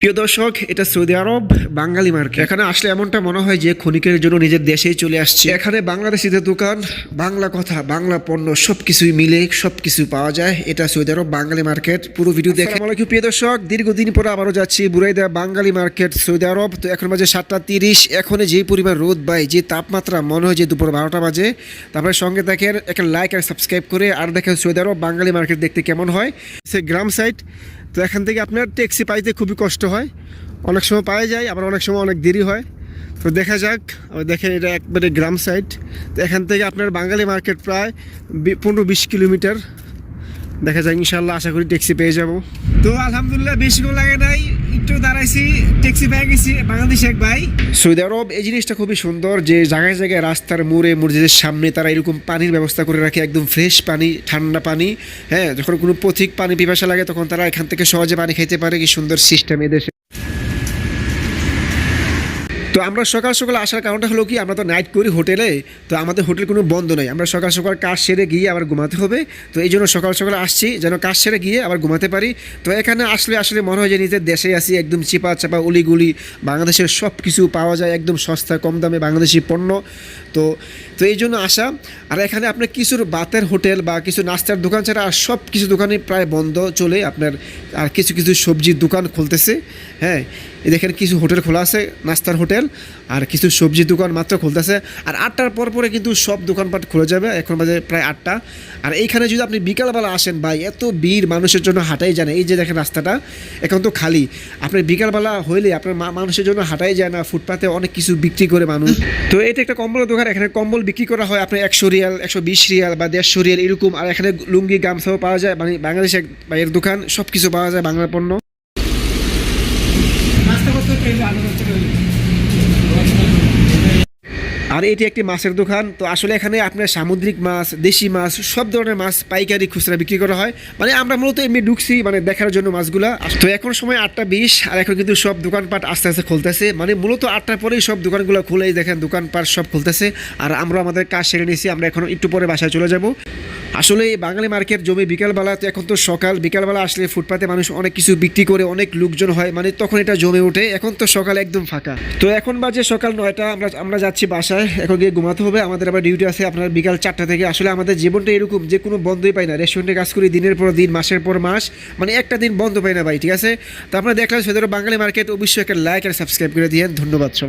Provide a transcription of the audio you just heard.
প্রিয় দর্শক, এটা সৌদি আরব বাঙালি মার্কেট। এখানে আসলে এমনটা মনে হয় যে ক্ষণিকের জন্য নিজের দেশেই চলে আসছে। এখানে বাংলাদেশিদের দোকান, বাংলা কথা, বাংলা পণ্য সবকিছুই মিলে সবকিছু পাওয়া যায়। এটা সৌদি আরব বাঙালি মার্কেট। পুরো ভিডিও দেখে আমাকে প্রিয় দর্শক, দীর্ঘদিন পরে আবারও যাচ্ছি বুরাইদা বাঙালি মার্কেট সৌদি আরব। তো এখন বাজে 7:30। এখন যে পরিমাণ রোদ ভাই, যে তাপমাত্রা, মনে হয় যে দুপুর 12টা বাজে। তারপরে সঙ্গে দেখেন একটা লাইক আর সাবস্ক্রাইব করে আর দেখেন সৌদি আরব বাঙালি মার্কেট দেখতে কেমন হয়। সে গ্রাম সাইড। তো এখান থেকে আপনার ট্যাক্সি পাইতে খুবই কষ্ট হয়, অনেক সময় পাওয়া যায়, আবার অনেক সময় অনেক দেরি হয়। তো দেখা যাক। দেখেন এটা একবারে গ্রাম সাইড। তো এখান থেকে আপনার বাঙালি মার্কেট প্রায় 15-20 কিলোমিটার। দেখা যায় ইনশাল্লাহ, আশা করি ট্যাক্সি পেয়ে যাব। তো আলহামদুলিল্লাহ বেশিক্ষণ লাগে নাই, একটু দাঁড়াইছি, ট্যাক্সি পেয়ে গেছি। বাংলাদেশ এক ভাই। সৌদি আরব এই জিনিসটা খুবই সুন্দর যে জায়গায় জায়গায় রাস্তার মোড়ে মসজিদের সামনে তারা এরকম পানির ব্যবস্থা করে রাখে, একদম ফ্রেশ পানি, ঠান্ডা পানি। হ্যাঁ, যখন কোনো পথিক পানি পিপাসা লাগে তখন তারা এখান থেকে সহজে পানি খেতে পারে। কি সুন্দর সিস্টেম এদেশে। তো আমরা সকাল সকাল আসার কারণটা হলো কি, আমরা তো নাইট করি হোটেলে। তো আমাদের হোটেল কোনো বন্ধ নাই, আমরা সকাল সকাল কাজ সেরে গিয়ে আবার ঘুমাতে হবে। তো এই জন্য সকাল সকাল আসছি যেন কাজ সেরে গিয়ে আবার ঘুমাতে পারি। তো এখানে আসলে মনে হয় যে নিজের দেশে আসি। একদম চিপা চাপা উলিগুলি বাংলাদেশের সব কিছু পাওয়া যায় একদম সস্তা কম দামে বাংলাদেশি পণ্য। তো তো এই জন্য আসা। আর এখানে আপনার কিছুর বাতের হোটেল বা কিছু নাস্তার দোকান ছাড়া আর সব কিছু দোকানে প্রায় বন্ধ চলে আপনার। আর কিছু কিছু সবজির দোকান খুলতেছে। হ্যাঁ, দেখেন কিছু হোটেল খোলা আছে, নাস্তার হোটেল, আর কিছু সবজির দোকান মাত্র খুলতেছে। আর 8টার পরে কিন্তু সব দোকানপাট খুলে যাবে। এখন বাজে প্রায় 8টা। আর এইখানে যদি আপনি বিকালবেলা আসেন ভাই, এত ভিড়, মানুষের জন্য হাঁটাই যায় না। এই যে দেখেন রাস্তাটা এখন তো খালি। আপনার বিকালবেলা হইলে আপনার মানুষের জন্য হাঁটাই যায় না। ফুটপাতে অনেক কিছু বিক্রি করে মানুষ। তো এটা একটা কম্বলের দোকান। এখানে কম্বল বিক্রি করা হয় আপনার 100 রিয়াল, 120 রিয়াল বা 150 রিয়াল এরকম। আর এখানে লুঙ্গি গামছাও পাওয়া যায়। মানে বাংলাদেশের বাইরের দোকান, সব কিছু পাওয়া যায় বাংলা পণ্য। আর এটি একটি মাছের দোকান। তো আসলে এখানে আপনার সামুদ্রিক মাছ, দেশি মাছ, সব ধরনের মাছ পাইকারি খুচরা বিক্রি করা হয়। মানে আমরা মূলত এমনি ঢুকছি মানে দেখার জন্য মাছগুলা। তো এখন সময় 8:20। আর এখন কিন্তু সব দোকানপাট আস্তে আস্তে খুলতেছে। মানে মূলত 8টার পরেই সব দোকানগুলো খুলেই দেখেন দোকানপাট সব খুলতেছে। আর আমরা আমাদের কাজ সেরে নিয়েছি, আমরা এখন একটু পরে বাসায় চলে যাব। আসলে এই বাঙালি মার্কেট জমি বিকালবেলা। তো এখন তো সকাল, বিকালবেলা আসলে ফুটপাতে মানুষ অনেক কিছু বিক্রি করে, অনেক লোকজন হয়, মানে তখন এটা জমে ওঠে। এখন তো সকাল একদম ফাঁকা। তো এখন বাজে সকাল 9টা। আমরা যাচ্ছি বাসায়, এখন গিয়ে ঘুমাতে হবে। আমাদের আবার ডিউটি আছে আপনার বিকাল 4টা থেকে। আসলে আমাদের জীবনটা এরকম যে কোনো বন্ধই পাই না। রেস্টুরেন্টে কাজ করি দিনের পর দিন, মাসের পর মাস, মানে একটা দিন বন্ধ পাই না ভাই। ঠিক আছে, তো আপনারা দেখলেন সৌদি আরব বাঙালি মার্কেট। অবশ্যই একটা লাইক আর সাবস্ক্রাইব করে দিয়েন। ধন্যবাদ সবাই।